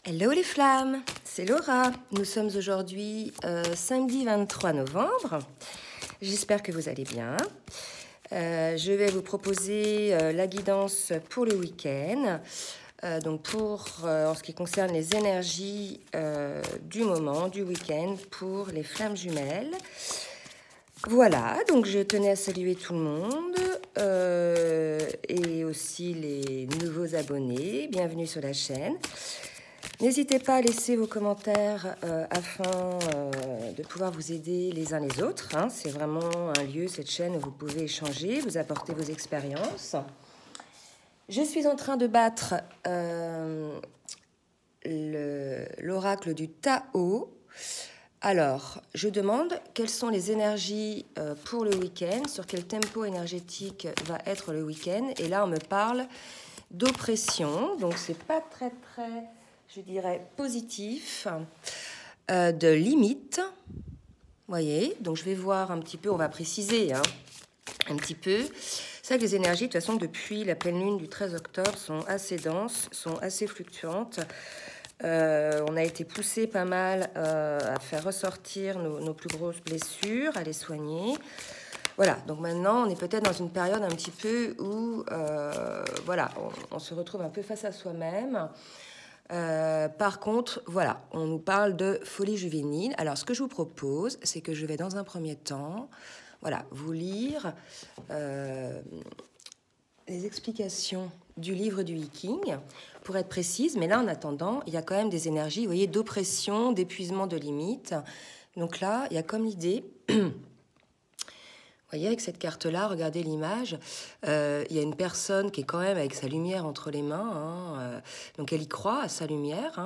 Hello les flammes, c'est Laura. Nous sommes aujourd'hui samedi 23 novembre. J'espère que vous allez bien. Je vais vous proposer la guidance pour le week-end. En ce qui concerne les énergies du moment, du week-end pour les flammes jumelles. Voilà, donc je tenais à saluer tout le monde et aussi les nouveaux abonnés. Bienvenue sur la chaîne. N'hésitez pas à laisser vos commentaires afin de pouvoir vous aider les uns les autres. Hein. C'est vraiment un lieu, cette chaîne, où vous pouvez échanger, vous apporter vos expériences. Je suis en train de battre l'oracle du Tao. Alors, je demande quelles sont les énergies pour le week-end, sur quel tempo énergétique va être le week-end. Et là, on me parle d'oppression, donc c'est pas très, je dirais, positif, de limite. Vous voyez, donc je vais voir un petit peu, on va préciser un petit peu. C'est vrai que les énergies, de toute façon, depuis la pleine lune du 13 octobre, sont assez denses, sont assez fluctuantes. On a été poussé pas mal à faire ressortir nos plus grosses blessures, à les soigner. Voilà, donc maintenant, on est peut-être dans une période un petit peu où voilà, on se retrouve un peu face à soi-même. Par contre, voilà, on nous parle de folie juvénile. Alors, ce que je vous propose, c'est que je vais dans un premier temps, voilà, vous lire les explications du livre du Viking, pour être précise. Mais là, en attendant, il y a quand même des énergies, vous voyez, d'oppression, d'épuisement de limite. Donc là, il y a comme l'idée... Vous voyez, avec cette carte-là, regardez l'image, il y a une personne qui est quand même avec sa lumière entre les mains, donc elle y croit à sa lumière,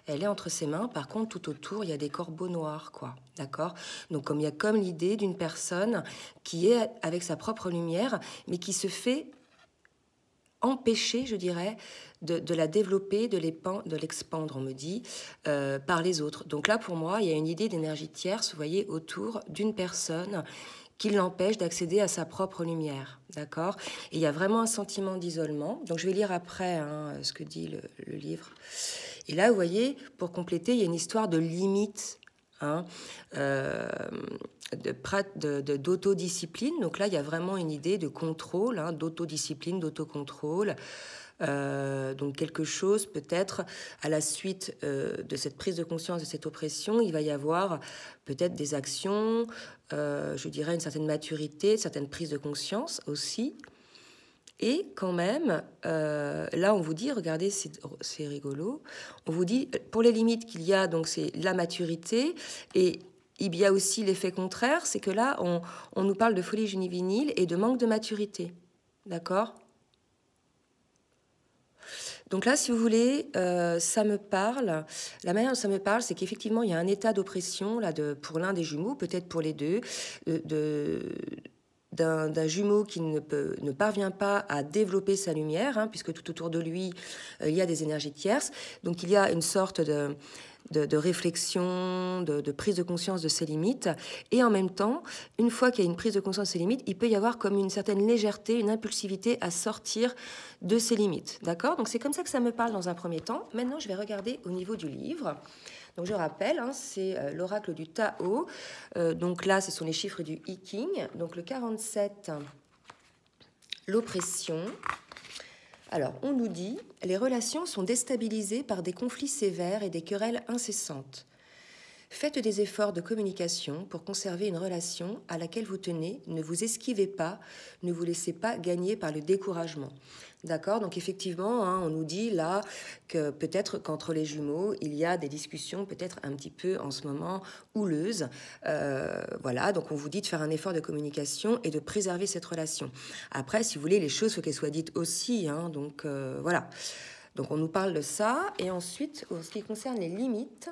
elle est entre ses mains. Par contre, tout autour, il y a des corbeaux noirs, quoi, d'accord? Donc il y a comme l'idée d'une personne qui est avec sa propre lumière, mais qui se fait empêcher, je dirais, de la développer, de l'expandre, on me dit, par les autres. Donc là, pour moi, il y a une idée d'énergie tierce, vous voyez, autour d'une personne qui l'empêche d'accéder à sa propre lumière, d'accord? Et il y a vraiment un sentiment d'isolement. Donc je vais lire après ce que dit le livre. Et là, vous voyez, pour compléter, il y a une histoire de limite, d'autodiscipline. Donc là, il y a vraiment une idée de contrôle, d'autodiscipline, d'autocontrôle. Donc quelque chose peut-être à la suite de cette prise de conscience de cette oppression, il va y avoir peut-être des actions, je dirais une certaine maturité, une certaine prise de conscience aussi. Et quand même, là on vous dit, regardez, c'est rigolo, on vous dit pour les limites qu'il y a, donc c'est la maturité, et il y a aussi l'effet contraire, c'est que là on nous parle de folie juvénile et de manque de maturité, d'accord ? Donc là, si vous voulez, ça me parle. La manière dont ça me parle, c'est qu'effectivement, il y a un état d'oppression là, pour l'un des jumeaux, peut-être pour les deux, d'un jumeau qui ne parvient pas à développer sa lumière, puisque tout autour de lui, il y a des énergies tierces. Donc il y a une sorte de réflexion, de prise de conscience de ses limites. Et en même temps, une fois qu'il y a une prise de conscience de ses limites, il peut y avoir comme une certaine légèreté, une impulsivité à sortir de ses limites. D'accord ? Donc c'est comme ça que ça me parle dans un premier temps. Maintenant, je vais regarder au niveau du livre. Donc je rappelle, c'est l'oracle du Tao. Donc là, ce sont les chiffres du I Ching. Donc le 47, l'oppression. Alors, on nous dit, les relations sont déstabilisées par des conflits sévères et des querelles incessantes. Faites des efforts de communication pour conserver une relation à laquelle vous tenez. Ne vous esquivez pas, ne vous laissez pas gagner par le découragement. D'accord ? Donc effectivement, on nous dit là que peut-être qu'entre les jumeaux, il y a des discussions peut-être un petit peu en ce moment houleuses. Voilà, donc on vous dit de faire un effort de communication et de préserver cette relation. Après, si vous voulez, les choses, il faut qu'elles soient dites aussi. Donc voilà. Donc on nous parle de ça. Et ensuite, en ce qui concerne les limites...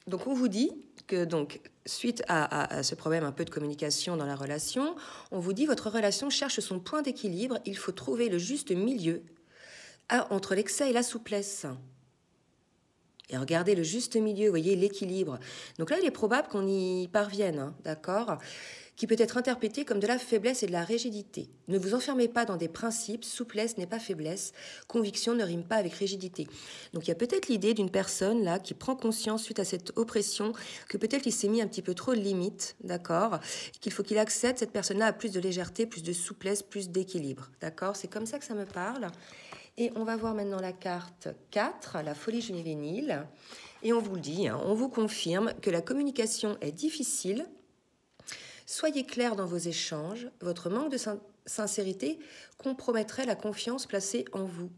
Donc, on vous dit que, donc, suite à ce problème un peu de communication dans la relation, on vous dit votre relation cherche son point d'équilibre. Il faut trouver le juste milieu entre l'excès et la souplesse. Et regardez le juste milieu, vous voyez, l'équilibre. Donc là, il est probable qu'on y parvienne, d'accord ? qui peut être interprété comme de la faiblesse et de la rigidité. Ne vous enfermez pas dans des principes, souplesse n'est pas faiblesse, conviction ne rime pas avec rigidité. Donc il y a peut-être l'idée d'une personne là qui prend conscience suite à cette oppression que peut-être il s'est mis un petit peu trop de limites, d'accord, qu'il faut qu'il accepte cette personne-là à plus de légèreté, plus de souplesse, plus d'équilibre, d'accord. C'est comme ça que ça me parle. Et on va voir maintenant la carte 4, la folie juvénile. Et on vous le dit, hein, on vous confirme que la communication est difficile. Soyez clair dans vos échanges. Votre manque de sincérité compromettrait la confiance placée en vous.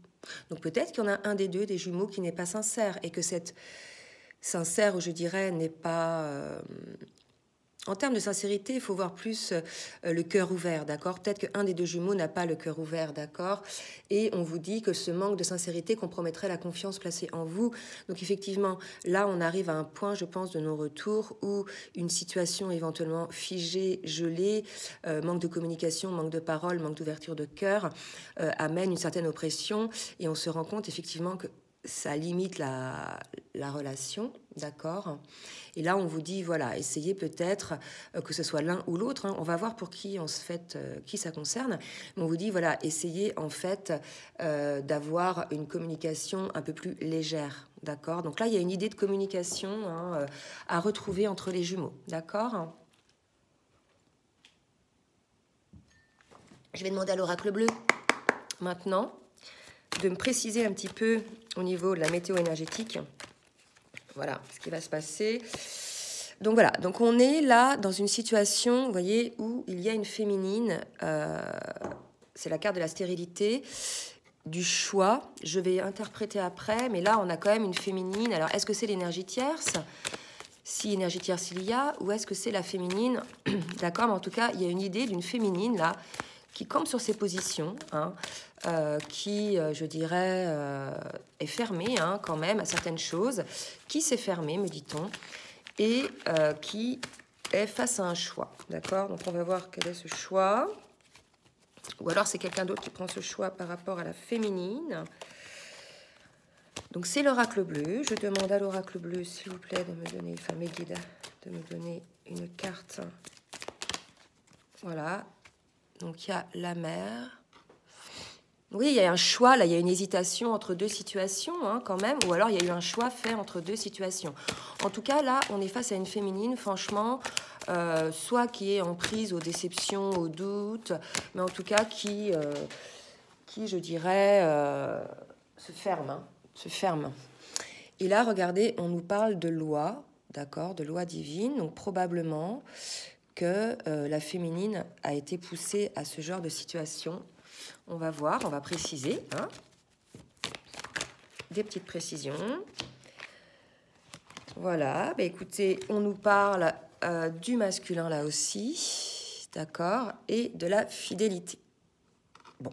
Donc peut-être qu'il y en a un des deux, des jumeaux, qui n'est pas sincère et que cette sincère, je dirais, n'est pas... En termes de sincérité, il faut voir plus le cœur ouvert, d'accord? Peut-être qu'un des deux jumeaux n'a pas le cœur ouvert, d'accord? Et on vous dit que ce manque de sincérité compromettrait la confiance placée en vous. Donc effectivement, là, on arrive à un point, je pense, de non-retour où une situation éventuellement figée, gelée, manque de communication, manque de parole, manque d'ouverture de cœur, amène une certaine oppression. Et on se rend compte effectivement que ça limite la relation, d'accord? Et là, on vous dit, voilà, essayez peut-être que ce soit l'un ou l'autre. Hein, on va voir pour qui, en fait, qui ça concerne. Mais on vous dit, voilà, essayez en fait d'avoir une communication un peu plus légère, d'accord? Donc là, il y a une idée de communication hein, à retrouver entre les jumeaux, d'accord? Je vais demander à l'oracle bleu, maintenant, de me préciser un petit peu au niveau de la météo énergétique. Voilà ce qui va se passer. Donc voilà, donc on est là dans une situation, vous voyez, où il y a une féminine, c'est la carte de la stérilité, du choix. Je vais interpréter après, mais là on a quand même une féminine. Alors est-ce que c'est l'énergie tierce? Si énergie tierce il y a, ou est-ce que c'est la féminine? D'accord, mais en tout cas, il y a une idée d'une féminine là, qui campe sur ses positions, hein, qui, je dirais, est fermée hein, quand même à certaines choses, qui s'est fermée, me dit-on, et qui est face à un choix. D'accord? Donc on va voir quel est ce choix. Ou alors c'est quelqu'un d'autre qui prend ce choix par rapport à la féminine. Donc c'est l'oracle bleu. Je demande à l'oracle bleu, s'il vous plaît, de me donner, enfin mes guides, de me donner une carte. Voilà. Donc il y a la mer. Oui, il y a un choix, là, il y a une hésitation entre deux situations, hein, quand même, ou alors il y a eu un choix fait entre deux situations. En tout cas, là, on est face à une féminine, franchement, soit qui est en prise aux déceptions, aux doutes, mais en tout cas qui je dirais, se ferme, hein, se ferme. Et là, regardez, on nous parle de loi, d'accord, de loi divine, donc probablement que la féminine a été poussée à ce genre de situation. On va voir, on va préciser, hein, des petites précisions. Voilà, bah écoutez, on nous parle du masculin là aussi, d'accord, et de la fidélité. Bon,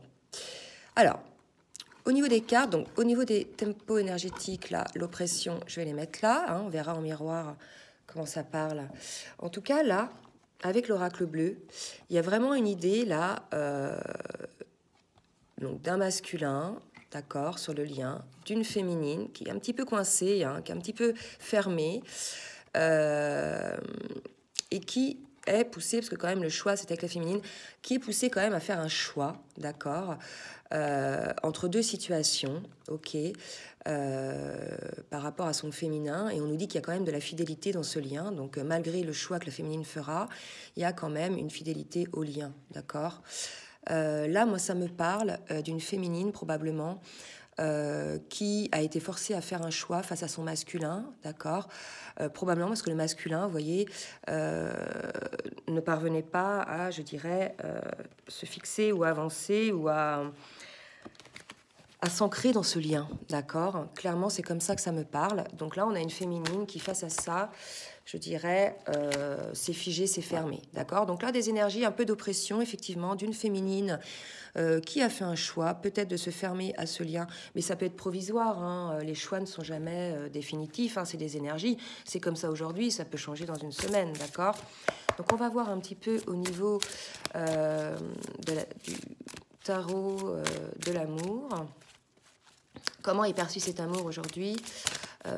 alors, au niveau des cartes, donc au niveau des tempos énergétiques, là, l'oppression, je vais les mettre là, hein, on verra en miroir comment ça parle. En tout cas, là, avec l'oracle bleu, il y a vraiment une idée là, donc d'un masculin, d'accord, sur le lien, d'une féminine qui est un petit peu coincée, hein, qui est un petit peu fermée, et qui est poussée, parce que quand même le choix c'est avec la féminine, qui est poussée quand même à faire un choix, d'accord, entre deux situations, ok, par rapport à son féminin, et on nous dit qu'il y a quand même de la fidélité dans ce lien, donc malgré le choix que la féminine fera, il y a quand même une fidélité au lien, d'accord. Là, moi, ça me parle d'une féminine, probablement, qui a été forcée à faire un choix face à son masculin, d'accord, probablement parce que le masculin, vous voyez, ne parvenait pas à, je dirais, se fixer ou avancer ou à s'ancrer dans ce lien, d'accord. Clairement, c'est comme ça que ça me parle. Donc là, on a une féminine qui, face à ça, je dirais, c'est figé, c'est fermé, d'accord. Donc là, des énergies un peu d'oppression, effectivement, d'une féminine qui a fait un choix, peut-être de se fermer à ce lien, mais ça peut être provisoire, hein. Les choix ne sont jamais définitifs, hein. C'est des énergies, c'est comme ça aujourd'hui, ça peut changer dans une semaine, d'accord. Donc on va voir un petit peu au niveau du tarot de l'amour. Comment est perçu cet amour aujourd'hui?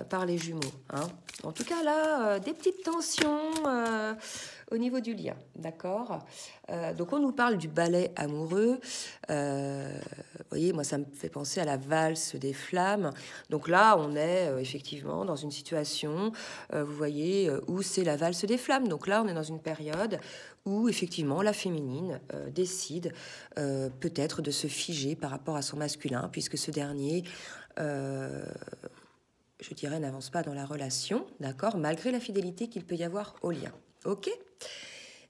par les jumeaux. Hein. En tout cas, là, des petites tensions au niveau du lien, d'accord. Donc, on nous parle du ballet amoureux. Vous voyez, moi, ça me fait penser à la valse des flammes. Donc là, on est effectivement dans une situation, vous voyez, où c'est la valse des flammes. Donc là, on est dans une période où, effectivement, la féminine décide peut-être de se figer par rapport à son masculin, puisque ce dernier... je dirais, n'avance pas dans la relation, d'accord, malgré la fidélité qu'il peut y avoir au lien. Ok ?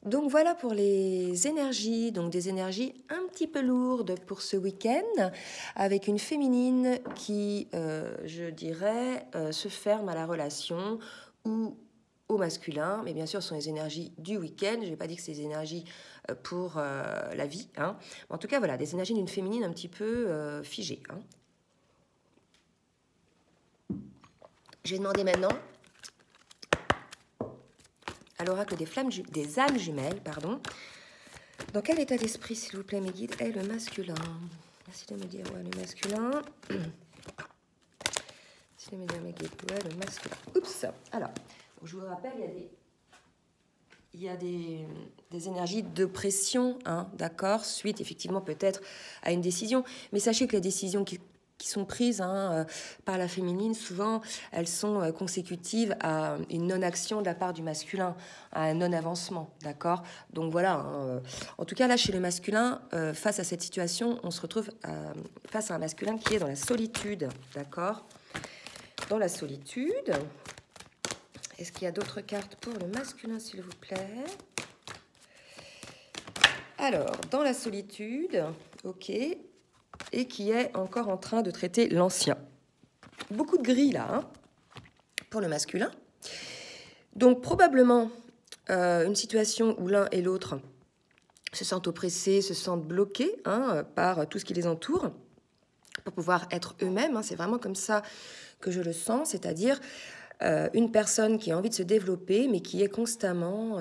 Donc voilà pour les énergies, donc des énergies un petit peu lourdes pour ce week-end, avec une féminine qui, je dirais, se ferme à la relation ou au masculin, mais bien sûr, ce sont les énergies du week-end. Je n'ai pas dit que c'est des énergies pour la vie. Hein. En tout cas, voilà, des énergies d'une féminine un petit peu figée. Hein. Je vais demander maintenant à l'oracle des âmes jumelles, pardon. Dans quel état d'esprit, s'il vous plaît, mes guides, est le masculin? Merci de me dire, ouais, le masculin. Merci de me dire, mes guides, ouais, le masculin. Oups. Alors, je vous rappelle, il y a des énergies de pression, hein, d'accord, suite effectivement peut-être à une décision. Mais sachez que les décisions qui sont prises par la féminine, souvent, elles sont consécutives à une non-action de la part du masculin, à un non-avancement, d'accord? Donc voilà, hein, en tout cas là, chez le masculin, face à cette situation, on se retrouve face à un masculin qui est dans la solitude, d'accord? Dans la solitude. Est-ce qu'il y a d'autres cartes pour le masculin, s'il vous plaît? Alors, dans la solitude, ok, et qui est encore en train de traiter l'ancien. Beaucoup de gris, là, hein, pour le masculin. Donc, probablement, une situation où l'un et l'autre se sentent oppressés, se sentent bloqués hein, par tout ce qui les entoure, pour pouvoir être eux-mêmes. Hein, c'est vraiment comme ça que je le sens, c'est-à-dire... une personne qui a envie de se développer, mais qui est constamment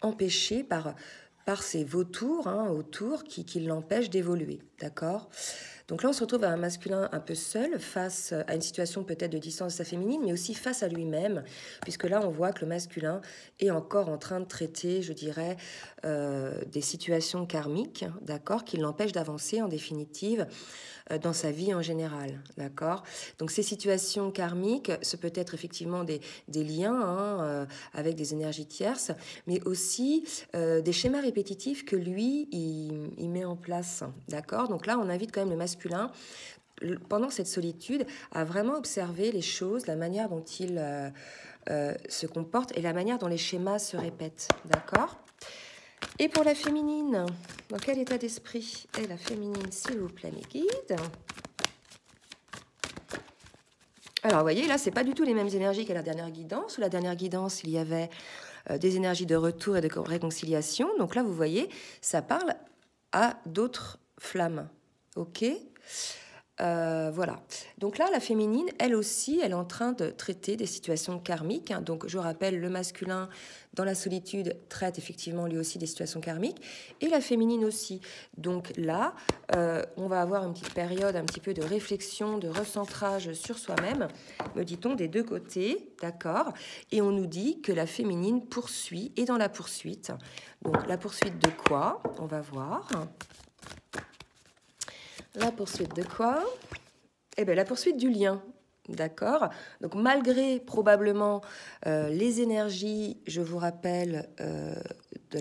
empêchée par ces vautours hein, autour qui l'empêchent d'évoluer, d'accord? Donc là, on se retrouve à un masculin un peu seul, face à une situation peut-être de distance de sa féminine, mais aussi face à lui-même, puisque là, on voit que le masculin est encore en train de traiter, je dirais, des situations karmiques, d'accord, qui l'empêchent d'avancer en définitive dans sa vie en général, d'accord. Donc ces situations karmiques, ce peut être effectivement des liens hein, avec des énergies tierces, mais aussi des schémas répétitifs que lui, il met en place, d'accord. Donc là, on invite quand même le masculin, pendant cette solitude, à vraiment observer les choses, la manière dont il se comporte et la manière dont les schémas se répètent, d'accord. Et pour la féminine, dans quel état d'esprit est la féminine, s'il vous plaît, mes guides? Alors, vous voyez, là, c'est pas du tout les mêmes énergies qu'à la dernière guidance. Où la dernière guidance, il y avait des énergies de retour et de réconciliation. Donc là, vous voyez, ça parle à d'autres flammes. OK ? Voilà. Donc là, la féminine, elle aussi, elle est en train de traiter des situations karmiques. Hein. Donc, je rappelle, le masculin, dans la solitude, traite effectivement lui aussi des situations karmiques. Et la féminine aussi. Donc là, on va avoir une petite période un petit peu de réflexion, de recentrage sur soi-même, me dit-on, des deux côtés, d'accord? Et on nous dit que la féminine poursuit, et dans la poursuite. Donc, la poursuite de quoi? On va voir. La poursuite de quoi? Eh bien, la poursuite du lien, d'accord? Donc, malgré probablement les énergies, je vous rappelle, de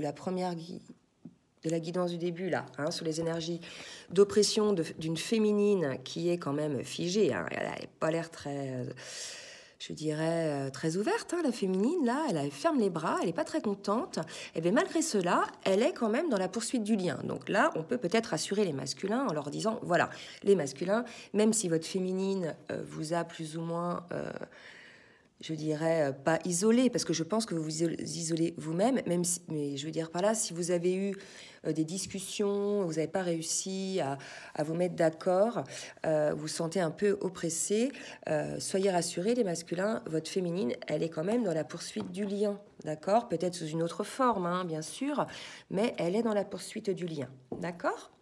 la guidance du début, là, hein, sur les énergies d'oppression d'une féminine qui est quand même figée, hein, elle n'a pas l'air très... je dirais, très ouverte, hein, la féminine, là, elle ferme les bras, elle n'est pas très contente. Et bien malgré cela, elle est quand même dans la poursuite du lien. Donc là, on peut peut-être rassurer les masculins en leur disant, voilà, les masculins, même si votre féminine vous a plus ou moins... je dirais, pas isolé, parce que je pense que vous vous isolez vous-même, même si, mais je veux dire par là, si vous avez eu des discussions, vous n'avez pas réussi à vous mettre d'accord, vous vous sentez un peu oppressé, soyez rassurés, les masculins, votre féminine, elle est quand même dans la poursuite du lien, d'accord? Peut-être sous une autre forme, hein, bien sûr, mais elle est dans la poursuite du lien, d'accord?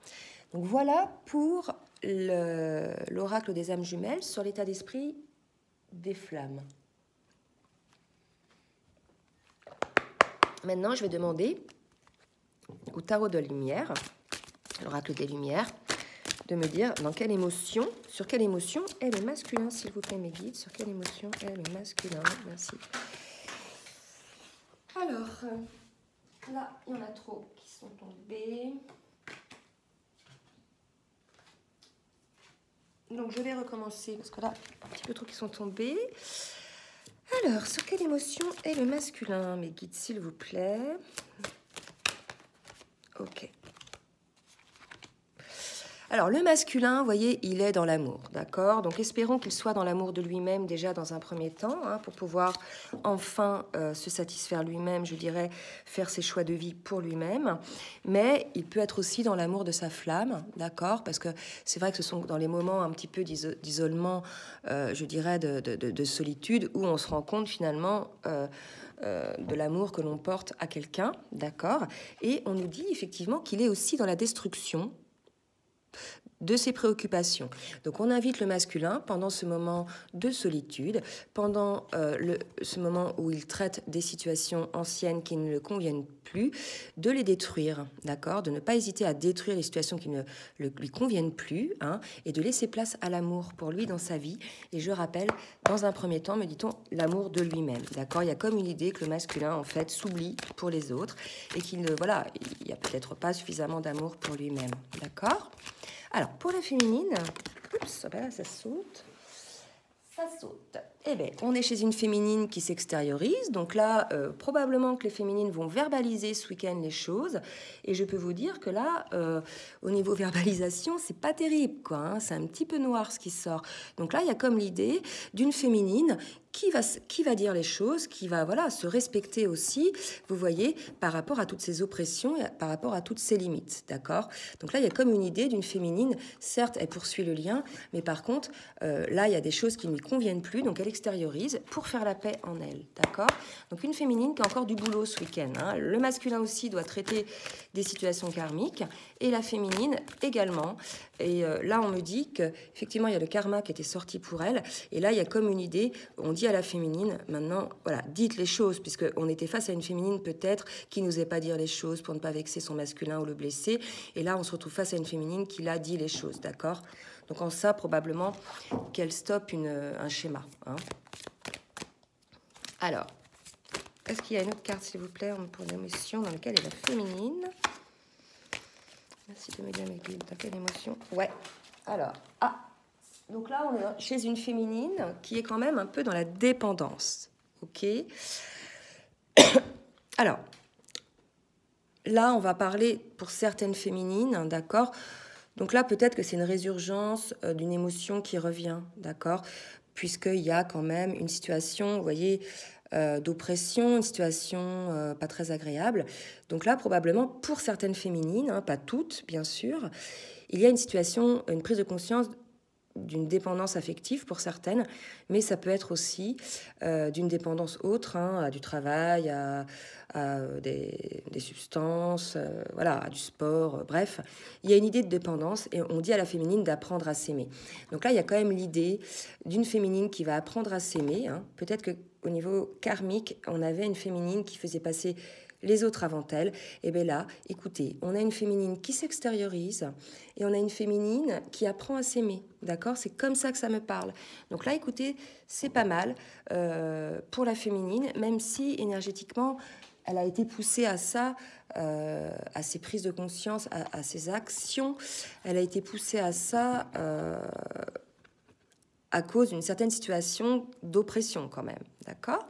Donc voilà pour l'oracle des âmes jumelles sur l'état d'esprit des flammes. Maintenant, je vais demander au tarot de lumière, l'oracle des lumières, de me dire dans quelle émotion, sur quelle émotion est le masculin, s'il vous plaît, mes guides, sur quelle émotion est le masculin. Merci. Alors, là, il y en a trop qui sont tombés. Donc, je vais recommencer, parce que là, un petit peu trop qui sont tombés. Alors, sur quelle émotion est le masculin, mes guides, s'il vous plaît? Ok. Alors, le masculin, vous voyez, il est dans l'amour, d'accord? Donc, espérons qu'il soit dans l'amour de lui-même déjà dans un premier temps, hein, pour pouvoir enfin se satisfaire lui-même, je dirais, faire ses choix de vie pour lui-même. Mais il peut être aussi dans l'amour de sa flamme, d'accord? Parce que c'est vrai que ce sont dans les moments un petit peu d'isolement, je dirais, de solitude, où on se rend compte finalement de l'amour que l'on porte à quelqu'un, d'accord? Et on nous dit effectivement qu'il est aussi dans la destruction de ses préoccupations. Donc on invite le masculin pendant ce moment de solitude, pendant ce moment où il traite des situations anciennes qui ne le conviennent plus, de les détruire, d'accord? De ne pas hésiter à détruire les situations qui ne lui conviennent plus, hein, et de laisser place à l'amour pour lui dans sa vie. Et je rappelle, dans un premier temps, me dit-on, l'amour de lui-même, d'accord? Il y a comme une idée que le masculin, en fait, s'oublie pour les autres et qu'il ne, voilà, il n'y a peut-être pas suffisamment d'amour pour lui-même, d'accord? Alors, pour la féminine, oups, ben là, ça saute. Ça saute. Eh bien, on est chez une féminine qui s'extériorise. Donc là, probablement que les féminines vont verbaliser ce week-end les choses. Et je peux vous dire que là, au niveau verbalisation, c'est pas terrible, quoi, hein. C'est un petit peu noir ce qui sort. Donc là, il y a comme l'idée d'une féminine qui va dire les choses, qui va voilà, se respecter aussi, vous voyez, par rapport à toutes ces oppressions et par rapport à toutes ces limites, d'accord? Donc là, il y a comme une idée d'une féminine, certes, elle poursuit le lien, mais par contre, là, il y a des choses qui ne lui conviennent plus, donc elle extériorise pour faire la paix en elle, d'accord? Donc une féminine qui a encore du boulot ce week-end, hein. Le masculin aussi doit traiter des situations karmiques, et la féminine également. Et là, on me dit qu'effectivement, il y a le karma qui était sorti pour elle, et là, il y a comme une idée, on dit à la féminine, maintenant, voilà, dites les choses, puisqu'on était face à une féminine peut-être qui n'osait pas dire les choses pour ne pas vexer son masculin ou le blesser, et là, on se retrouve face à une féminine qui l'a dit les choses, d'accord? Donc en ça, probablement qu'elle stoppe un schéma, hein. Alors, est-ce qu'il y a une autre carte, s'il vous plaît, pour l'émotion dans laquelle est la féminine? Merci de me dire, mes guides, dans quelle émotion? Ouais, alors, donc là, on est chez une féminine qui est quand même un peu dans la dépendance, ok? Alors, là, on va parler pour certaines féminines, hein, d'accord? Donc là, peut-être que c'est une résurgence d'une émotion qui revient, d'accord? Puisqu'il y a quand même une situation, vous voyez, d'oppression, une situation pas très agréable. Donc là, probablement, pour certaines féminines, hein, pas toutes, bien sûr, il y a une situation, une prise de conscience d'une dépendance affective pour certaines, mais ça peut être aussi d'une dépendance autre, hein, à du travail, à des substances, voilà, à du sport, bref. Il y a une idée de dépendance et on dit à la féminine d'apprendre à s'aimer. Donc là, il y a quand même l'idée d'une féminine qui va apprendre à s'aimer, hein. Peut-être qu'au niveau karmique, on avait une féminine qui faisait passer les autres avant elle. Et bien là, écoutez, on a une féminine qui s'extériorise et on a une féminine qui apprend à s'aimer, d'accord? C'est comme ça que ça me parle. Donc là, écoutez, c'est pas mal pour la féminine, même si énergétiquement, elle a été poussée à ça, à ses prises de conscience, à ses actions. Elle a été poussée à ça à cause d'une certaine situation d'oppression quand même, d'accord?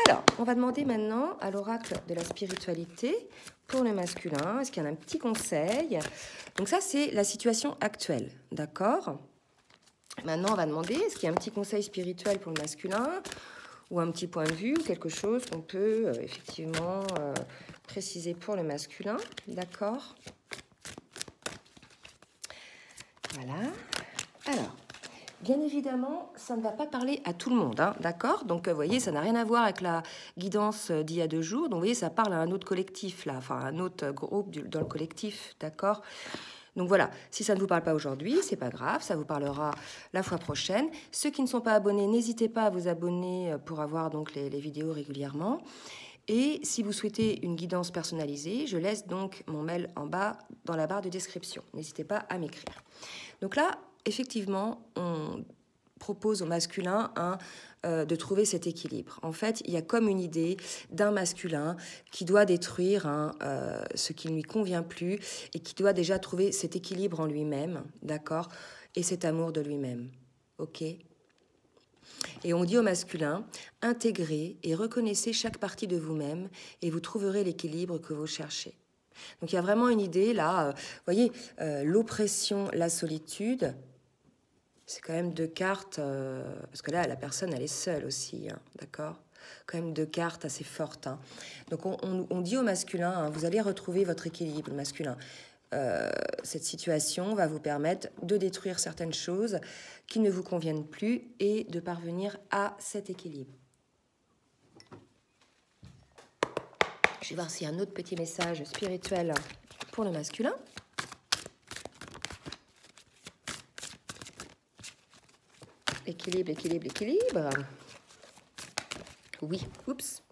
Alors, on va demander maintenant à l'oracle de la spiritualité pour le masculin. Est-ce qu'il y a un petit conseil? Donc ça, c'est la situation actuelle, d'accord? Maintenant, on va demander, est-ce qu'il y a un petit conseil spirituel pour le masculin ou un petit point de vue ou quelque chose qu'on peut effectivement préciser pour le masculin, d'accord? Voilà. Alors, bien évidemment, ça ne va pas parler à tout le monde, hein, d'accord? Donc, vous voyez, ça n'a rien à voir avec la guidance d'il y a 2 jours. Donc, vous voyez, ça parle à un autre collectif, là, enfin, un autre groupe dans le collectif, d'accord? Donc voilà, si ça ne vous parle pas aujourd'hui, c'est pas grave, ça vous parlera la fois prochaine. Ceux qui ne sont pas abonnés, n'hésitez pas à vous abonner pour avoir donc les vidéos régulièrement. Et si vous souhaitez une guidance personnalisée, je laisse donc mon mail en bas dans la barre de description. N'hésitez pas à m'écrire. Donc là, effectivement, on propose au masculin de trouver cet équilibre. En fait, il y a comme une idée d'un masculin qui doit détruire ce qui ne lui convient plus et qui doit déjà trouver cet équilibre en lui-même, d'accord, et cet amour de lui-même. OK ? Et on dit au masculin, intégrez et reconnaissez chaque partie de vous-même et vous trouverez l'équilibre que vous cherchez. Donc il y a vraiment une idée là, vous voyez, l'oppression, la solitude, c'est quand même deux cartes, parce que là, la personne, elle est seule aussi, hein, d'accord ? Quand même deux cartes assez fortes. Hein. Donc, on dit au masculin, hein, vous allez retrouver votre équilibre masculin. Cette situation va vous permettre de détruire certaines choses qui ne vous conviennent plus et de parvenir à cet équilibre. Je vais voir s'il y a un autre petit message spirituel pour le masculin. Équilibre, équilibre, équilibre. Oui, oups.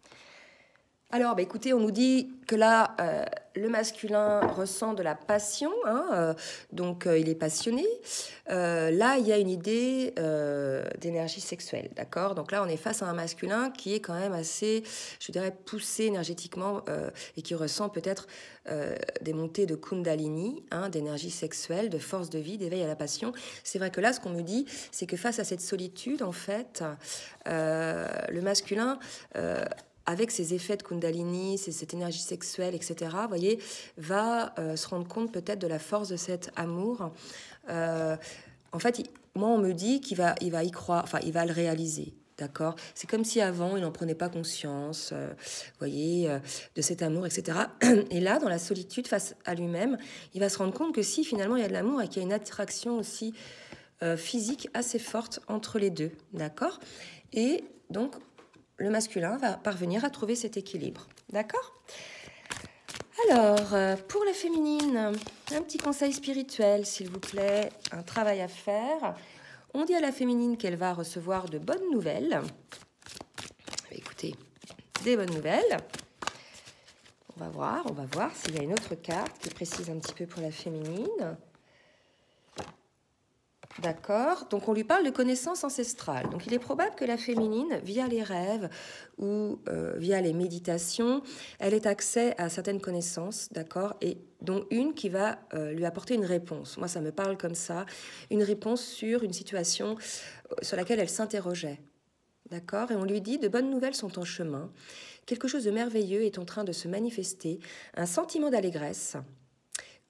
Alors, bah, écoutez, on nous dit que là, le masculin ressent de la passion, hein, donc il est passionné. Là, il y a une idée d'énergie sexuelle, d'accord ? Donc là, on est face à un masculin qui est quand même assez, je dirais, poussé énergétiquement et qui ressent peut-être des montées de kundalini, hein, d'énergie sexuelle, de force de vie, d'éveil à la passion. C'est vrai que là, ce qu'on me dit, c'est que face à cette solitude, en fait, le masculin... avec ses effets de Kundalini, cette énergie sexuelle, etc., vous voyez, va se rendre compte peut-être de la force de cet amour. En fait, moi, on me dit qu'il va y croire, enfin, il va le réaliser. D'accord ? C'est comme si avant, il n'en prenait pas conscience, vous voyez, de cet amour, etc. Et là, dans la solitude face à lui-même, il va se rendre compte que si, finalement, il y a de l'amour et qu'il y a une attraction aussi physique assez forte entre les deux. D'accord ? Et donc, le masculin va parvenir à trouver cet équilibre. D'accord ? Alors, pour la féminine, un petit conseil spirituel, s'il vous plaît, un travail à faire. On dit à la féminine qu'elle va recevoir de bonnes nouvelles. Écoutez, des bonnes nouvelles. On va voir s'il y a une autre carte qui précise un petit peu pour la féminine. D'accord, donc on lui parle de connaissances ancestrales. Donc il est probable que la féminine, via les rêves ou via les méditations, elle ait accès à certaines connaissances, d'accord, et dont une qui va lui apporter une réponse. Moi, ça me parle comme ça, une réponse sur une situation sur laquelle elle s'interrogeait. D'accord, et on lui dit, de bonnes nouvelles sont en chemin, quelque chose de merveilleux est en train de se manifester, un sentiment d'allégresse,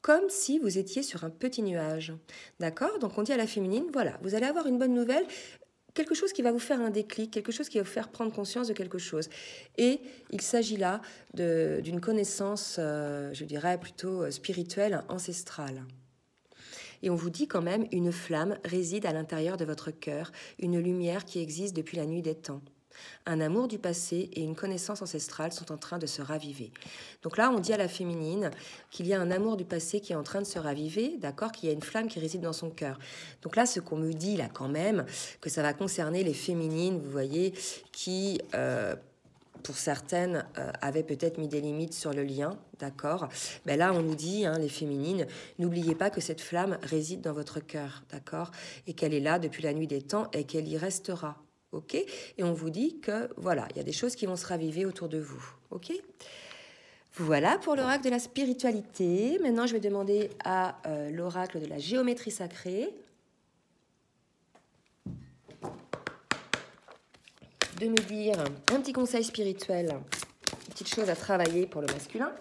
comme si vous étiez sur un petit nuage. D'accord ? Donc on dit à la féminine, voilà, vous allez avoir une bonne nouvelle, quelque chose qui va vous faire un déclic, quelque chose qui va vous faire prendre conscience de quelque chose. Et il s'agit là d'une connaissance, je dirais plutôt spirituelle, ancestrale. Et on vous dit quand même, une flamme réside à l'intérieur de votre cœur, une lumière qui existe depuis la nuit des temps. Un amour du passé et une connaissance ancestrale sont en train de se raviver. Donc là, on dit à la féminine qu'il y a un amour du passé qui est en train de se raviver, d'accord, qu'il y a une flamme qui réside dans son cœur. Donc là, ce qu'on me dit là quand même, que ça va concerner les féminines, vous voyez, qui... pour certaines, avaient peut-être mis des limites sur le lien, d'accord ? Mais là, on nous dit, hein, les féminines, n'oubliez pas que cette flamme réside dans votre cœur, d'accord ? Et qu'elle est là depuis la nuit des temps et qu'elle y restera, ok ? Et on vous dit que, voilà, il y a des choses qui vont se raviver autour de vous, ok ? Voilà pour l'oracle de la spiritualité. Maintenant, je vais demander à l'oracle de la géométrie sacrée de me dire un petit conseil spirituel, une petite chose à travailler pour le masculin.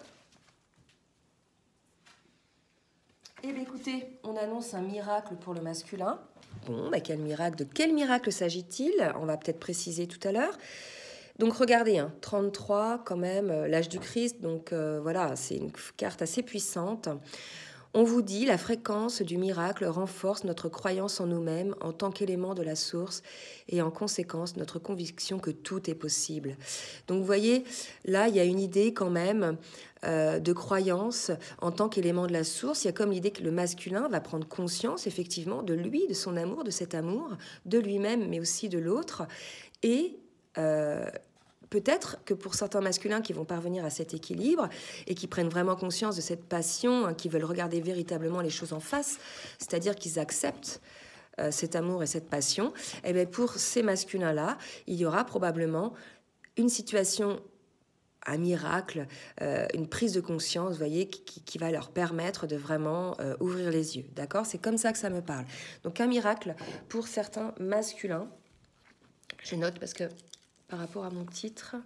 Eh bien, écoutez, on annonce un miracle pour le masculin. Bon, bah, quel miracle? De quel miracle s'agit-il? On va peut-être préciser tout à l'heure. Donc, regardez, hein, 33, quand même, l'âge du Christ. Donc, voilà, c'est une carte assez puissante. On vous dit, la fréquence du miracle renforce notre croyance en nous-mêmes en tant qu'élément de la source et en conséquence notre conviction que tout est possible. Donc vous voyez, là il y a une idée quand même de croyance en tant qu'élément de la source. Il y a comme l'idée que le masculin va prendre conscience effectivement de lui, de son amour, de cet amour, de lui-même mais aussi de l'autre. Et peut-être que pour certains masculins qui vont parvenir à cet équilibre et qui prennent vraiment conscience de cette passion, hein, qui veulent regarder véritablement les choses en face, c'est-à-dire qu'ils acceptent cet amour et cette passion, et bien pour ces masculins-là, il y aura probablement une situation, un miracle, une prise de conscience, vous voyez, qui va leur permettre de vraiment ouvrir les yeux. D'accord? C'est comme ça que ça me parle. Donc un miracle pour certains masculins. Je note parce que par rapport à mon titre.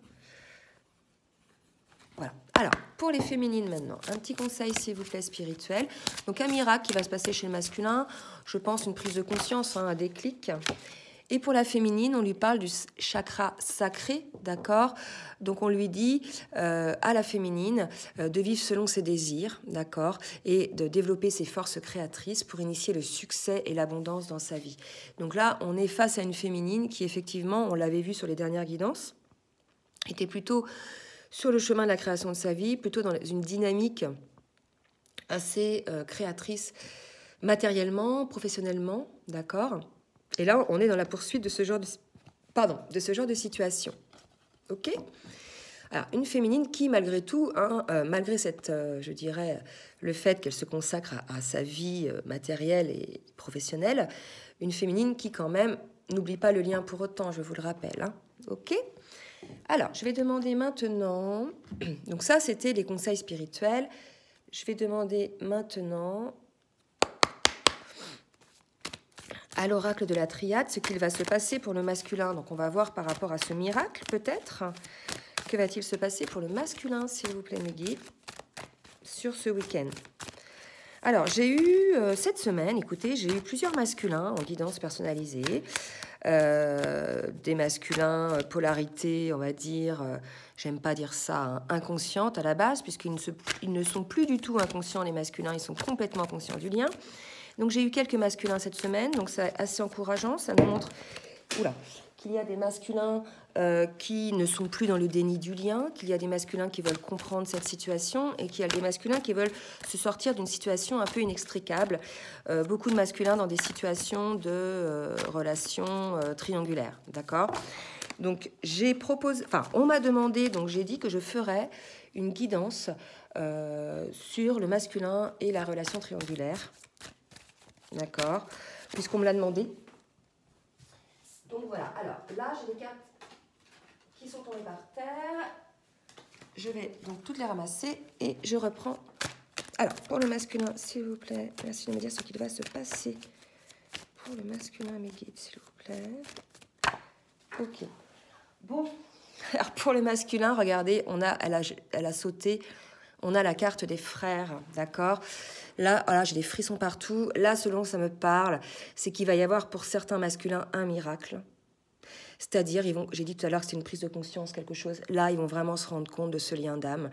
Voilà. Alors, pour les féminines maintenant, un petit conseil, s'il vous plaît, spirituel. Donc, un miracle qui va se passer chez le masculin, je pense une prise de conscience, hein, un déclic. Et pour la féminine, on lui parle du chakra sacré, d'accord? Donc, on lui dit à la féminine de vivre selon ses désirs, d'accord? Et de développer ses forces créatrices pour initier le succès et l'abondance dans sa vie. Donc là, on est face à une féminine qui, effectivement, on l'avait vu sur les dernières guidances, était plutôt sur le chemin de la création de sa vie, plutôt dans une dynamique assez créatrice matériellement, professionnellement, d'accord? Et là, on est dans la poursuite de ce genre de situation. OK? Alors, une féminine qui, malgré tout, hein, malgré cette, je dirais, le fait qu'elle se consacre à sa vie matérielle et professionnelle, une féminine qui, quand même, n'oublie pas le lien pour autant, je vous le rappelle. Hein. OK? Alors, je vais demander maintenant... Donc ça, c'était les conseils spirituels. Je vais demander maintenant à l'oracle de la triade ce qu'il va se passer pour le masculin. Donc on va voir par rapport à ce miracle, peut-être. Que va-t-il se passer pour le masculin, s'il vous plaît, mes guides, sur ce week-end? Alors, j'ai eu, cette semaine, écoutez, j'ai eu plusieurs masculins en guidance personnalisée. Des masculins polarité, on va dire, j'aime pas dire ça, hein, inconsciente à la base, puisqu'ils ne sont plus du tout inconscients, les masculins, ils sont complètement conscients du lien. Donc j'ai eu quelques masculins cette semaine, donc c'est assez encourageant, ça nous montre qu'il y a des masculins qui ne sont plus dans le déni du lien, qu'il y a des masculins qui veulent comprendre cette situation et qu'il y a des masculins qui veulent se sortir d'une situation un peu inextricable. Beaucoup de masculins dans des situations de relations triangulaires, d'accord? Donc on m'a demandé, donc j'ai dit que je ferais une guidance sur le masculin et la relation triangulaire. D'accord, puisqu'on me l'a demandé. Donc voilà, alors là j'ai des cartes qui sont tombées par terre. Je vais donc toutes les ramasser et je reprends. Alors pour le masculin, s'il vous plaît, merci de me dire ce qu'il va se passer. Pour le masculin, mes guides, s'il vous plaît. Ok. Bon, alors pour le masculin, regardez, elle a sauté. On a la carte des frères, d'accord? Là, voilà, j'ai des frissons partout. Là, selon ça me parle, c'est qu'il va y avoir pour certains masculins un miracle. C'est-à-dire, j'ai dit tout à l'heure que c'était une prise de conscience, quelque chose. Là, ils vont vraiment se rendre compte de ce lien d'âme.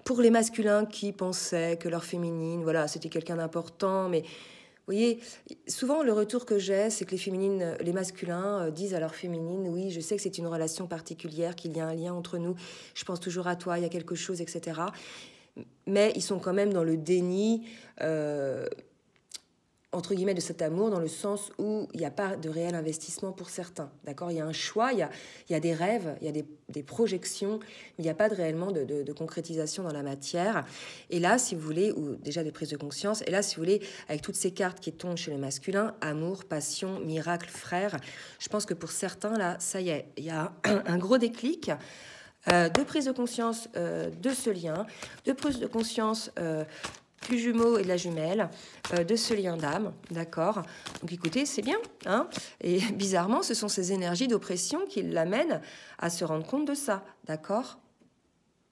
Pour les masculins qui pensaient que leur féminine, voilà, c'était quelqu'un d'important, mais vous voyez, souvent le retour que j'ai, c'est que les masculins disent à leur féminine, oui, je sais que c'est une relation particulière, qu'il y a un lien entre nous, je pense toujours à toi, il y a quelque chose, etc. Mais ils sont quand même dans le déni, entre guillemets, de cet amour, dans le sens où il n'y a pas de réel investissement pour certains. D'accord ? Il y a un choix, il y a des rêves, il y a des projections, mais il n'y a pas réellement de concrétisation dans la matière. Et là, si vous voulez, ou déjà des prises de conscience, et là, si vous voulez, avec toutes ces cartes qui tombent chez les masculins, amour, passion, miracle, frère, je pense que pour certains, là, ça y est, il y a un gros déclic. De prise de conscience de ce lien, de prise de conscience du jumeau et de la jumelle, de ce lien d'âme, d'accord? Donc écoutez, c'est bien, hein? Et bizarrement, ce sont ces énergies d'oppression qui l'amènent à se rendre compte de ça, d'accord?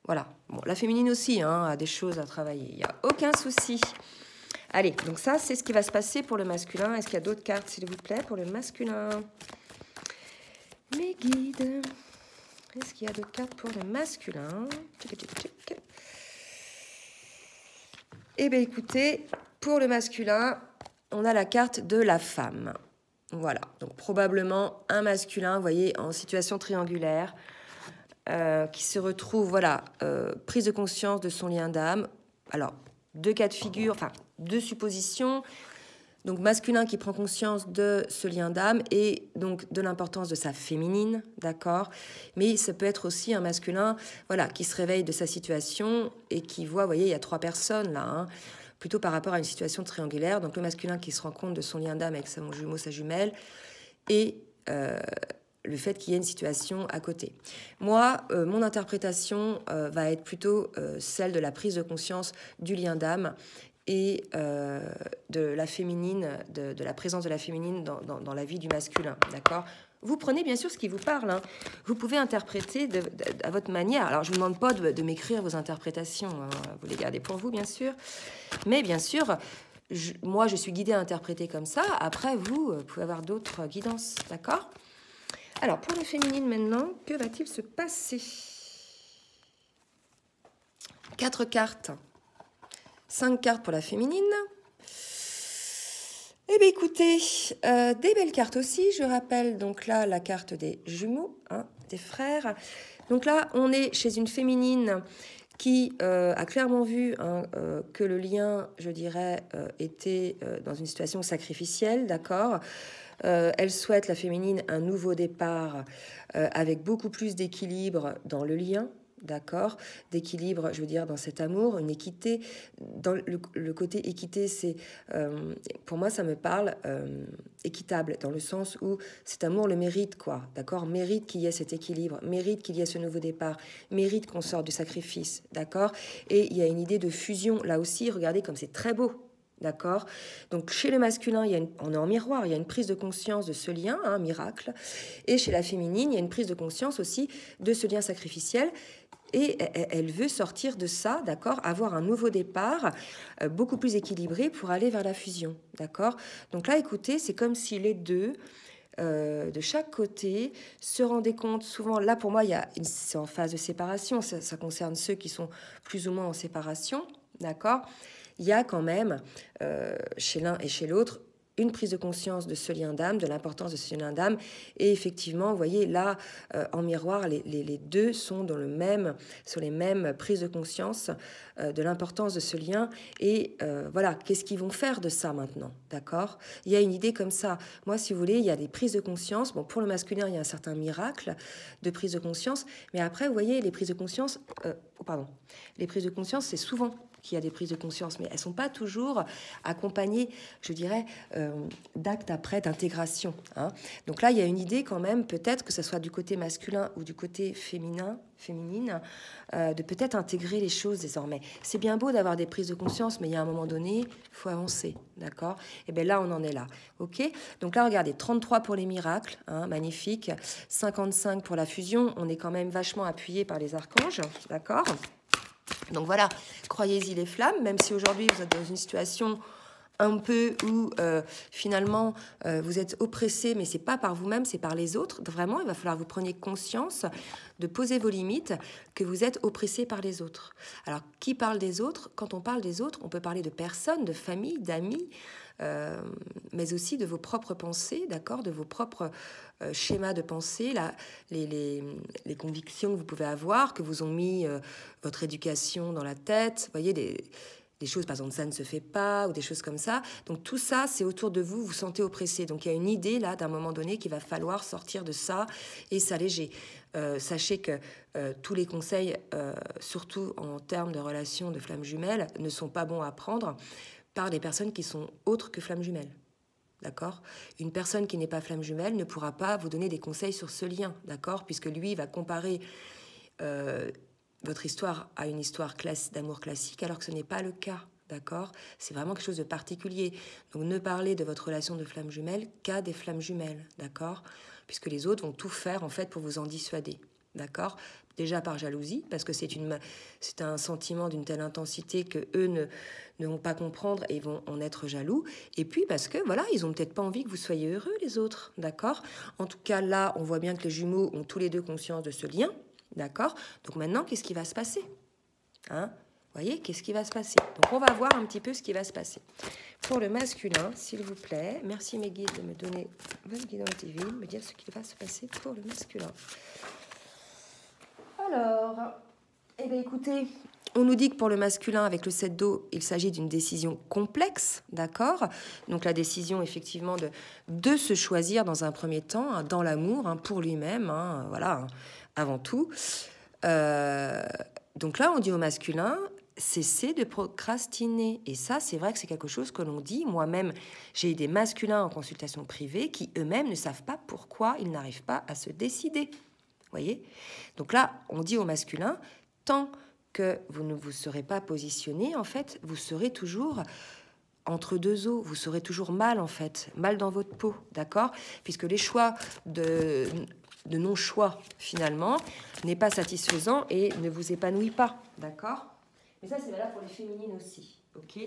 Voilà. Bon, la féminine aussi, hein, a des choses à travailler, il n'y a aucun souci. Allez, donc ça, c'est ce qui va se passer pour le masculin. Est-ce qu'il y a d'autres cartes, s'il vous plaît, pour le masculin? Mes guides. Est-ce qu'il y a d'autres cartes pour le masculin? Eh bien, écoutez, pour le masculin, on a la carte de la femme. Voilà, donc probablement un masculin, vous voyez, en situation triangulaire, qui se retrouve, voilà, prise de conscience de son lien d'âme. Alors, deux cas de figure, enfin, deux suppositions. Donc, masculin qui prend conscience de ce lien d'âme et donc de l'importance de sa féminine, d'accord? Mais ça peut être aussi un masculin, voilà, qui se réveille de sa situation et qui voit, vous voyez, il y a trois personnes là, hein, plutôt par rapport à une situation triangulaire. Donc, le masculin qui se rend compte de son lien d'âme avec son jumeau, sa jumelle, et le fait qu'il y ait une situation à côté. Moi, mon interprétation va être plutôt celle de la prise de conscience du lien d'âme et de la féminine, de la présence de la féminine dans la vie du masculin, d'accord? Vous prenez bien sûr ce qui vous parle, hein. Vous pouvez interpréter à votre manière. Alors, je ne vous demande pas de m'écrire vos interprétations, hein. Vous les gardez pour vous, bien sûr. Mais bien sûr, moi, je suis guidée à interpréter comme ça. Après, vous pouvez avoir d'autres guidances, d'accord? Alors, pour la féminine maintenant, que va-t-il se passer? 4 cartes. 5 cartes pour la féminine. Eh bien, écoutez, des belles cartes aussi. Je rappelle donc là la carte des jumeaux, hein, des frères. Donc là, on est chez une féminine qui a clairement vu hein, que le lien, je dirais, était dans une situation sacrificielle, d'accord? Elle souhaite, la féminine, un nouveau départ avec beaucoup plus d'équilibre dans le lien, d'accord? D'équilibre, je veux dire, dans cet amour, une équité. Dans le côté équité, c'est, pour moi, ça me parle équitable, dans le sens où cet amour le mérite, quoi, d'accord? Mérite qu'il y ait cet équilibre, mérite qu'il y ait ce nouveau départ, mérite qu'on sorte du sacrifice, d'accord? Et il y a une idée de fusion, là aussi, regardez comme c'est très beau. D'accord? Donc, chez le masculin, on est en miroir, il y a une prise de conscience de ce lien, un miracle. Et chez la féminine, il y a une prise de conscience aussi de ce lien sacrificiel. Et elle veut sortir de ça, d'accord? Avoir un nouveau départ, beaucoup plus équilibré pour aller vers la fusion, d'accord? Donc là, écoutez, c'est comme si les deux, de chaque côté, se rendaient compte. Souvent, là, pour moi, c'est en phase de séparation. Ça concerne ceux qui sont plus ou moins en séparation, d'accord? Il y a quand même, chez l'un et chez l'autre, une prise de conscience de ce lien d'âme, de l'importance de ce lien d'âme. Et effectivement, vous voyez, là, en miroir, les deux sont sur les mêmes prises de conscience de l'importance de ce lien. Et voilà, qu'est-ce qu'ils vont faire de ça maintenant, d'accord? Il y a une idée comme ça. Moi, si vous voulez, il y a des prises de conscience. Bon, pour le masculin, il y a un certain miracle de prise de conscience. Mais après, vous voyez, les prises de conscience... Les prises de conscience, c'est souvent qu'il y a des prises de conscience, mais elles ne sont pas toujours accompagnées, je dirais, d'actes après d'intégration, hein. Donc là, il y a une idée quand même, peut-être que ce soit du côté masculin ou du côté féminin, féminine, de peut-être intégrer les choses désormais. C'est bien beau d'avoir des prises de conscience, mais il y a un moment donné, il faut avancer, d'accord? Et bien là, on en est là, ok? Donc là, regardez, 33 pour les miracles, hein, magnifique, 55 pour la fusion, on est quand même vachement appuyé par les archanges, d'accord? Donc voilà, croyez-y les flammes, même si aujourd'hui vous êtes dans une situation un peu où finalement vous êtes oppressé, mais c'est pas par vous-même, c'est par les autres. Vraiment, il va falloir que vous preniez conscience de poser vos limites, que vous êtes oppressé par les autres. Alors, qui parle des autres? Quand on parle des autres, on peut parler de personnes, de familles, d'amis, mais aussi de vos propres pensées, d'accord, de vos propres schémas de pensée, les convictions que vous pouvez avoir, que vous ont mis votre éducation dans la tête, vous voyez, des choses, par exemple, ça ne se fait pas, ou des choses comme ça. Donc tout ça, c'est autour de vous, vous vous sentez oppressé. Donc il y a une idée, là, d'un moment donné, qu'il va falloir sortir de ça et s'alléger. Sachez que tous les conseils, surtout en termes de relations de flammes jumelles, ne sont pas bons à prendre par des personnes qui sont autres que flammes jumelles. D'accord? Une personne qui n'est pas flamme jumelle ne pourra pas vous donner des conseils sur ce lien, d'accord? Puisque lui va comparer votre histoire à une histoire d'amour classique, alors que ce n'est pas le cas, d'accord? C'est vraiment quelque chose de particulier. Donc ne parlez de votre relation de flamme jumelle qu'à des flammes jumelles, d'accord? Puisque les autres vont tout faire, en fait, pour vous en dissuader, d'accord? Déjà par jalousie, parce que c'est un sentiment d'une telle intensité que eux ne vont pas comprendre et vont en être jaloux. Et puis parce que, voilà, ils ont peut-être pas envie que vous soyez heureux, les autres, d'accord? En tout cas, là, on voit bien que les jumeaux ont tous les deux conscience de ce lien, d'accord? Donc maintenant, qu'est-ce qui va se passer, hein? voyez, qu'est-ce qui va se passer? Donc, on va voir un petit peu ce qui va se passer. Pour le masculin, s'il vous plaît, merci mes guides de me donner votre guide divine, me dire ce qui va se passer pour le masculin. Alors, eh bien, écoutez, on nous dit que pour le masculin, avec le 7 d'eau, il s'agit d'une décision complexe, d'accord? Donc, la décision, effectivement, de se choisir dans un premier temps, hein, dans l'amour, hein, pour lui-même, hein, voilà, hein, avant tout. Donc là, on dit au masculin, cessez de procrastiner. Et ça, c'est vrai que c'est quelque chose que l'on dit. Moi-même, j'ai eu des masculins en consultation privée qui eux-mêmes ne savent pas pourquoi ils n'arrivent pas à se décider. Voyez? Donc là, on dit au masculin, tant que vous ne vous serez pas positionné, en fait, vous serez toujours entre deux eaux, vous serez toujours mal, en fait, mal dans votre peau, d'accord? Puisque les choix de non-choix, finalement, n'est pas satisfaisant et ne vous épanouit pas, d'accord? Et ça, c'est valable pour les féminines aussi, ok?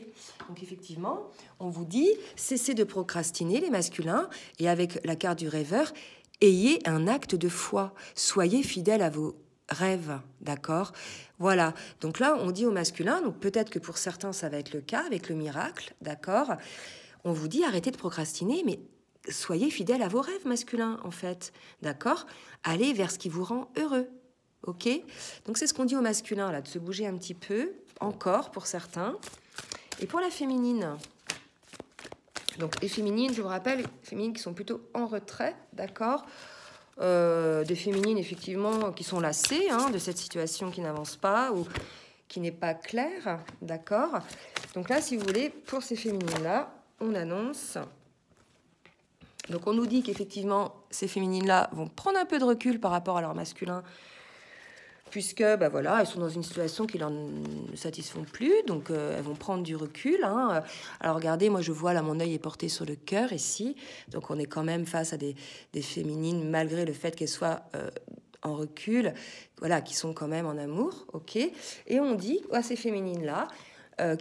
Donc, effectivement, on vous dit, cessez de procrastiner, les masculins, et avec la carte du rêveur, ayez un acte de foi, soyez fidèles à vos rêve, d'accord? Voilà, donc là, on dit au masculin, donc peut-être que pour certains, ça va être le cas avec le miracle, d'accord? On vous dit, arrêtez de procrastiner, mais soyez fidèles à vos rêves masculins, en fait, d'accord? Allez vers ce qui vous rend heureux, ok? Donc c'est ce qu'on dit au masculin, là, de se bouger un petit peu, encore pour certains. Et pour la féminine, donc les féminines, je vous rappelle, les féminines qui sont plutôt en retrait, d'accord? Des féminines, effectivement, qui sont lassées hein, de cette situation qui n'avance pas ou qui n'est pas claire, d'accord? Donc là, si vous voulez, pour ces féminines-là, on annonce... Donc on nous dit qu'effectivement, ces féminines-là vont prendre un peu de recul par rapport à leur masculin, puisque, bah voilà, elles sont dans une situation qui leur ne satisfont plus, donc elles vont prendre du recul. Hein. Alors regardez, moi je vois, là mon œil est porté sur le cœur ici, donc on est quand même face à des féminines, malgré le fait qu'elles soient en recul, voilà, qui sont quand même en amour, ok? Et on dit à ces féminines-là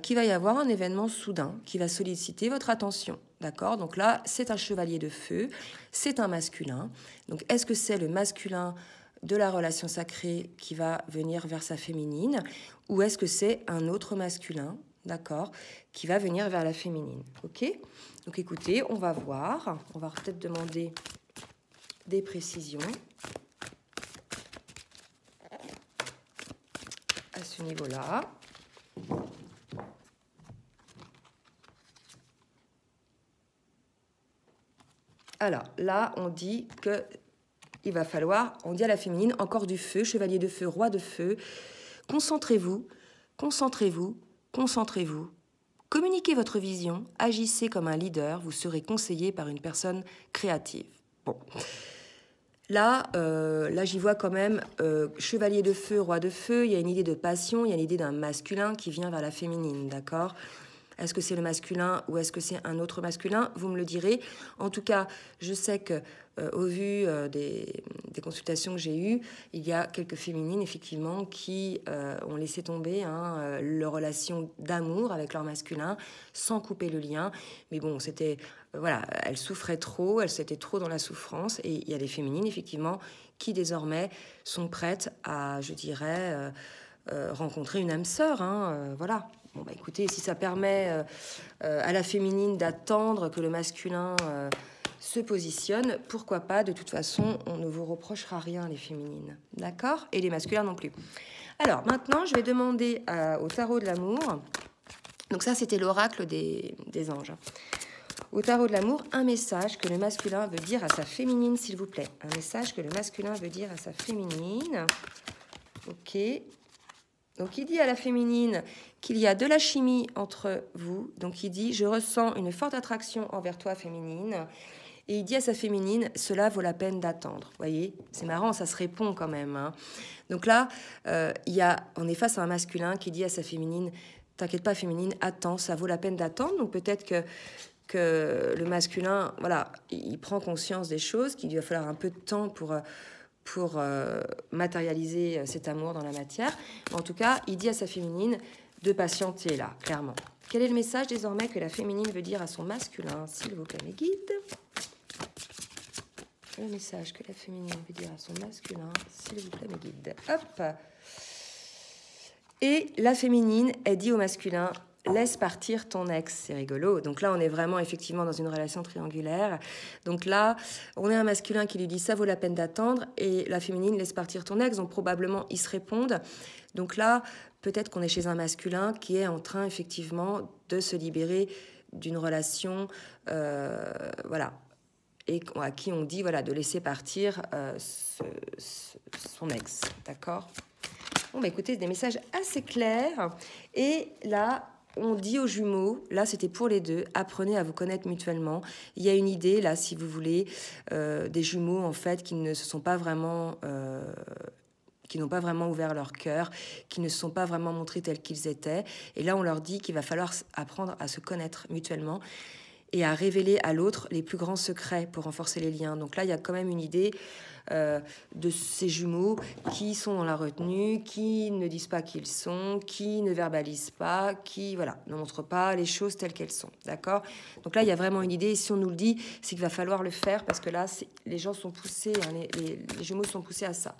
qu'il va y avoir un événement soudain qui va solliciter votre attention, d'accord? Donc là, c'est un chevalier de feu, c'est un masculin. Donc est-ce que c'est le masculin de la relation sacrée qui va venir vers sa féminine, ou est-ce que c'est un autre masculin, d'accord, qui va venir vers la féminine, ok? Donc écoutez, on va voir, on va peut-être demander des précisions à ce niveau-là. Alors là, on dit que il va falloir, on dit à la féminine, encore du feu, chevalier de feu, roi de feu. Concentrez-vous, concentrez-vous, concentrez-vous. Communiquez votre vision, agissez comme un leader, vous serez conseillé par une personne créative. Bon. Là, j'y vois quand même chevalier de feu, roi de feu, il y a une idée de passion, il y a une idée d'un masculin qui vient vers la féminine, d'accord ? Est-ce que c'est le masculin ou est-ce que c'est un autre masculin? Vous me le direz. En tout cas, je sais que au vu des consultations que j'ai eues, il y a quelques féminines, effectivement, qui ont laissé tomber leur relation d'amour avec leur masculin sans couper le lien. Mais bon, c'était... voilà, elles souffraient trop, elles étaient trop dans la souffrance. Et il y a des féminines, effectivement, qui désormais sont prêtes à, je dirais, rencontrer une âme sœur. Voilà. Bon, bah, écoutez, si ça permet à la féminine d'attendre que le masculin se positionne, pourquoi pas? De toute façon, on ne vous reprochera rien, les féminines. D'accord? Et les masculins non plus. Alors, maintenant, je vais demander au tarot de l'amour. Donc ça, c'était l'oracle des anges. Au tarot de l'amour, un message que le masculin veut dire à sa féminine, s'il vous plaît. Un message que le masculin veut dire à sa féminine. Ok. Donc, il dit à la féminine qu'il y a de la chimie entre vous. Donc, il dit « Je ressens une forte attraction envers toi, féminine. » Et il dit à sa féminine « Cela vaut la peine d'attendre. » Vous voyez, c'est marrant, ça se répond quand même. Hein. Donc là, on est face à un masculin qui dit à sa féminine « T'inquiète pas, féminine, attends, ça vaut la peine d'attendre. » Donc, peut-être que le masculin, voilà, il prend conscience des choses, qu'il lui va falloir un peu de temps pour matérialiser cet amour dans la matière. En tout cas, il dit à sa féminine de patienter là, clairement. Quel est le message désormais que la féminine veut dire à son masculin? S'il vous plaît, mes guides. Le message que la féminine veut dire à son masculin, s'il vous plaît, mes guides. Hop. Et la féminine, elle dit au masculin, laisse partir ton ex, c'est rigolo. Donc là, on est vraiment effectivement dans une relation triangulaire. Donc là, on est un masculin qui lui dit ça vaut la peine d'attendre et la féminine laisse partir ton ex. Donc probablement ils se répondent. Donc là, peut-être qu'on est chez un masculin qui est en train effectivement de se libérer d'une relation, voilà, et à qui on dit voilà de laisser partir son ex, d'accord. Bon, bah écoutez, des messages assez clairs. Et là, on dit aux jumeaux, là c'était pour les deux, apprenez à vous connaître mutuellement. Il y a une idée, là, si vous voulez, des jumeaux, en fait, qui ne se sont pas vraiment... qui n'ont pas vraiment ouvert leur cœur, qui ne se sont pas vraiment montrés tels qu'ils étaient. Et là, on leur dit qu'il va falloir apprendre à se connaître mutuellement et à révéler à l'autre les plus grands secrets pour renforcer les liens. Donc là, il y a quand même une idée de ces jumeaux qui sont dans la retenue, qui ne disent pas qui ils sont, qui ne verbalisent pas, qui voilà, ne montrent pas les choses telles qu'elles sont. D'accord ? Donc là, il y a vraiment une idée. Et si on nous le dit, c'est qu'il va falloir le faire parce que là, les gens sont poussés, hein, les jumeaux sont poussés à ça.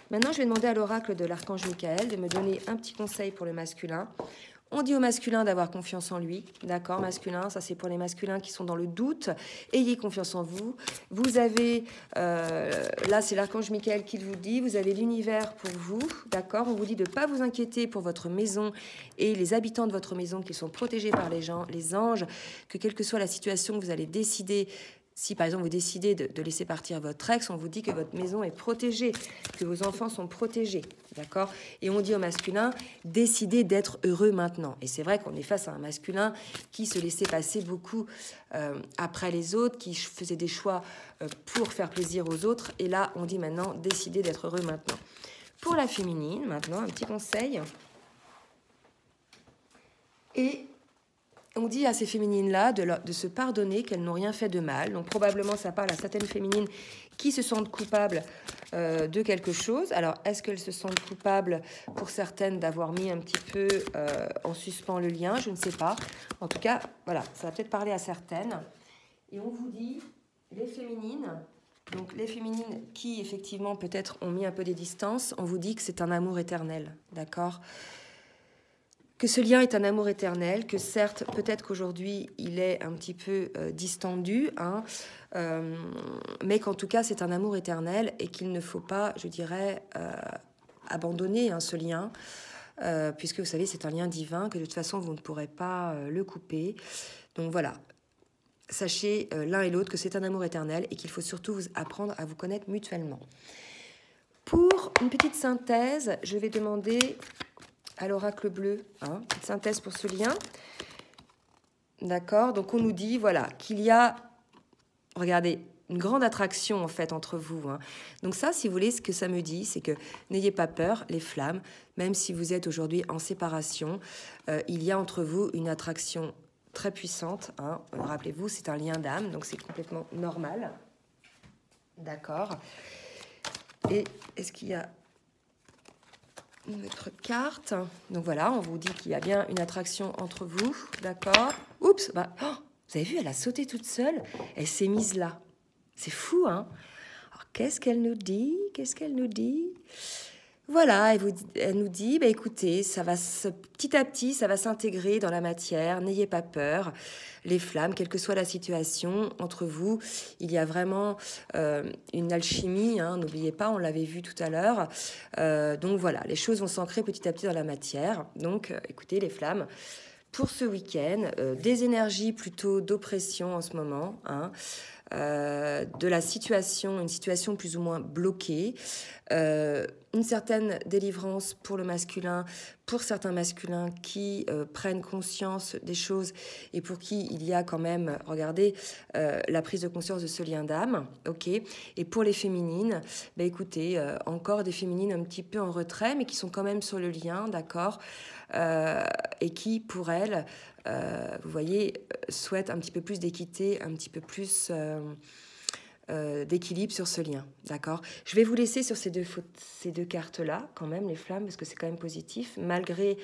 Maintenant, je vais demander à l'oracle de l'archange Michael de me donner un petit conseil pour le masculin. On dit au masculin d'avoir confiance en lui, d'accord, masculin, ça c'est pour les masculins qui sont dans le doute, ayez confiance en vous. Vous avez, là c'est l'archange Michael qui vous dit, vous avez l'univers pour vous, d'accord, on vous dit de ne pas vous inquiéter pour votre maison et les habitants de votre maison qui sont protégés par les gens, les anges, que quelle que soit la situation que vous allez décider. Si par exemple vous décidez de laisser partir votre ex, on vous dit que votre maison est protégée, que vos enfants sont protégés, d'accord ? Et on dit au masculin, décidez d'être heureux maintenant. Et c'est vrai qu'on est face à un masculin qui se laissait passer beaucoup après les autres, qui faisait des choix pour faire plaisir aux autres. Et là, on dit maintenant, décidez d'être heureux maintenant. Pour la féminine, maintenant, un petit conseil. Et on dit à ces féminines-là de se pardonner, qu'elles n'ont rien fait de mal. Donc probablement, ça parle à certaines féminines qui se sentent coupables de quelque chose. Alors, est-ce qu'elles se sentent coupables, pour certaines, d'avoir mis un petit peu en suspens le lien ? Je ne sais pas. En tout cas, voilà, ça va peut-être parler à certaines. Et on vous dit, les féminines, donc les féminines qui, effectivement, peut-être ont mis un peu des distances, on vous dit que c'est un amour éternel, d'accord ? Que ce lien est un amour éternel, que certes, peut-être qu'aujourd'hui, il est un petit peu distendu, hein, mais qu'en tout cas, c'est un amour éternel et qu'il ne faut pas, je dirais, abandonner ce lien, puisque vous savez, c'est un lien divin, que de toute façon, vous ne pourrez pas le couper. Donc voilà, sachez l'un et l'autre que c'est un amour éternel et qu'il faut surtout apprendre à vous connaître mutuellement. Pour une petite synthèse, je vais demander à l'oracle bleu, hein, petite synthèse pour ce lien. D'accord, donc on nous dit, voilà, qu'il y a, regardez, une grande attraction en fait entre vous. Hein. Donc ça, si vous voulez, ce que ça me dit, c'est que n'ayez pas peur, les flammes, même si vous êtes aujourd'hui en séparation, il y a entre vous une attraction très puissante. Hein. Rappelez-vous, c'est un lien d'âme, donc c'est complètement normal. D'accord. Et est-ce qu'il y a notre carte? Donc voilà, on vous dit qu'il y a bien une attraction entre vous, d'accord? Oups, bah, oh, vous avez vu, elle a sauté toute seule, elle s'est mise là. C'est fou, hein? Alors, qu'est-ce qu'elle nous dit? Qu'est-ce qu'elle nous dit? Voilà, elle nous dit, bah, écoutez, ça va petit à petit, ça va s'intégrer dans la matière, n'ayez pas peur. Les flammes, quelle que soit la situation, entre vous, il y a vraiment une alchimie, hein, n'oubliez pas, on l'avait vu tout à l'heure. Donc voilà, les choses vont s'ancrer petit à petit dans la matière. Donc, écoutez, les flammes, pour ce week-end, des énergies plutôt d'oppression en ce moment, hein, de la situation, une situation plus ou moins bloquée, une certaine délivrance pour le masculin, pour certains masculins qui prennent conscience des choses et pour qui il y a quand même, regardez, la prise de conscience de ce lien d'âme, ok. Et pour les féminines, bah écoutez, encore des féminines un petit peu en retrait, mais qui sont quand même sur le lien, d'accord, et qui, pour elles, vous voyez, souhaitent un petit peu plus d'équité, un petit peu plus d'équilibre sur ce lien, d'accord. Je vais vous laisser sur ces deux cartes-là, quand même, les flammes, parce que c'est quand même positif, malgré,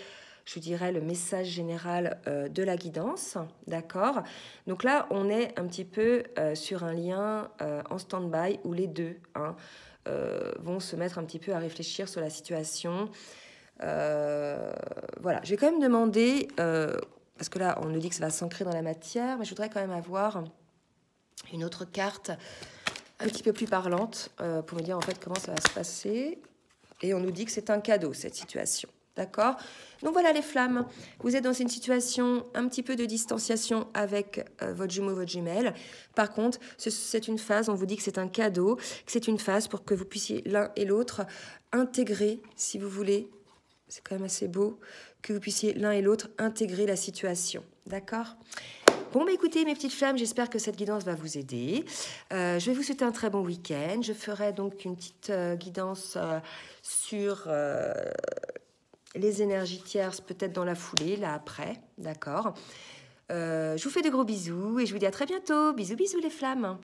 je dirais, le message général de la guidance, d'accord. Donc là, on est un petit peu sur un lien en stand-by où les deux vont se mettre un petit peu à réfléchir sur la situation, Voilà, je vais quand même demander, parce que là, on nous dit que ça va s'ancrer dans la matière, mais je voudrais quand même avoir une autre carte un petit peu plus parlante pour me dire en fait comment ça va se passer. Et on nous dit que c'est un cadeau, cette situation. D'accord? Donc voilà les flammes. Vous êtes dans une situation un petit peu de distanciation avec votre jumeau, votre jumelle. Par contre, c'est une phase, on vous dit que c'est un cadeau, que c'est une phase pour que vous puissiez l'un et l'autre intégrer, si vous voulez, c'est quand même assez beau, que vous puissiez l'un et l'autre intégrer la situation. D'accord? Bon, bah écoutez, mes petites flammes, j'espère que cette guidance va vous aider. Je vais vous souhaiter un très bon week-end. Je ferai donc une petite guidance sur les énergies tierces, peut-être dans la foulée, là après. D'accord? Je vous fais de gros bisous et je vous dis à très bientôt. Bisous, bisous les flammes.